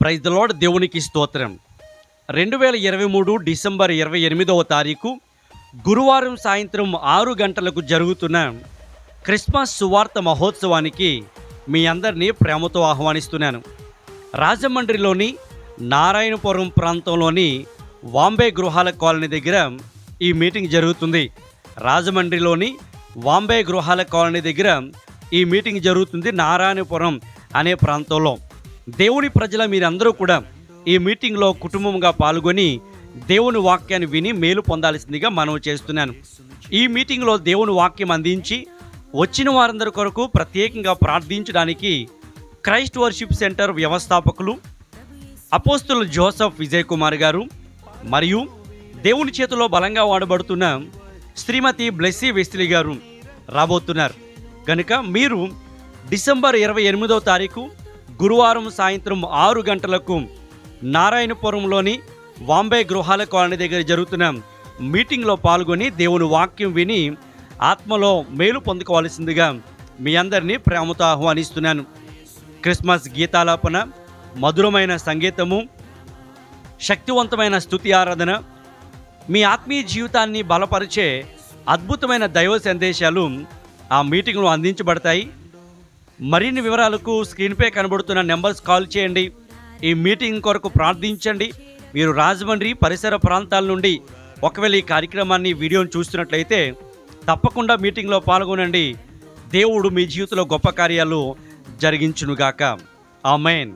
Praise the lord. దేవునికి స్తోత్రం. 2023 December 28వ తారీఖు గురువారం సాయంత్రం 6 గంటలకు జరుగుతున్న క్రిస్మస్ సువార్త మహోత్సవానికి మీ అందరినీ ప్రేమతో ఆహ్వానిస్తున్నాను. రాజమండ్రిలోని నారాయణపురం ప్రాంతంలోని వాంబే గృహాల కాలనీ దగ్గర ఈ మీటింగ్ జరుగుతుంది. రాజమండ్రిలోని వాంబే గృహాల కాలనీ దగ్గర ఈ మీటింగ్ జరుగుతుంది, నారాయణపురం అనే ప్రాంతంలో. దేవుని ప్రజల మీరందరూ కూడా ఈ మీటింగ్లో కుటుంబంగా పాల్గొని దేవుని వాక్యాన్ని విని మేలు పొందాల్సిందిగా మనవి చేస్తున్నాను. ఈ మీటింగ్లో దేవుని వాక్యం అందించి వచ్చిన వారందరి కొరకు ప్రత్యేకంగా ప్రార్థించడానికి క్రైస్ట్ వర్షిప్ సెంటర్ వ్యవస్థాపకులు అపోస్తులు జోసెఫ్ విజయ్ కుమార్ గారు మరియు దేవుని చేతిలో బలంగా వాడబడుతున్న శ్రీమతి బ్లెస్సీ వెస్లీ గారు రాబోతున్నారు. కనుక మీరు డిసెంబర్ 28వ తారీఖు గురువారం సాయంత్రం 6 గంటలకు నారాయణపురంలోని వాంబే గృహాల కాలనీ దగ్గర జరుగుతున్న మీటింగ్లో పాల్గొని దేవుని వాక్యం విని ఆత్మలో మేలు పొందుకోవాల్సిందిగా మీ అందరినీ ప్రేమతో ఆహ్వానిస్తున్నాను. క్రిస్మస్ గీతాలాపన, మధురమైన సంగీతము, శక్తివంతమైన స్తుతి ఆరాధన, మీ ఆత్మీయ జీవితాన్ని బలపరిచే అద్భుతమైన దైవ సందేశాలు ఆ మీటింగ్లో అందించబడతాయి. మరిన్ని వివరాలకు స్క్రీన్పై కనబడుతున్న నెంబర్స్ కాల్ చేయండి. ఈ మీటింగ్ కొరకు ప్రార్థించండి. మీరు రాజమండ్రి పరిసర ప్రాంతాల నుండి ఒకవేళ ఈ కార్యక్రమాన్ని వీడియోని చూస్తున్నట్లయితే తప్పకుండా మీటింగ్లో పాల్గొనండి. దేవుడు మీ జీవితంలో గొప్ప కార్యాలు జరిగించునుగాక. ఆమేన్.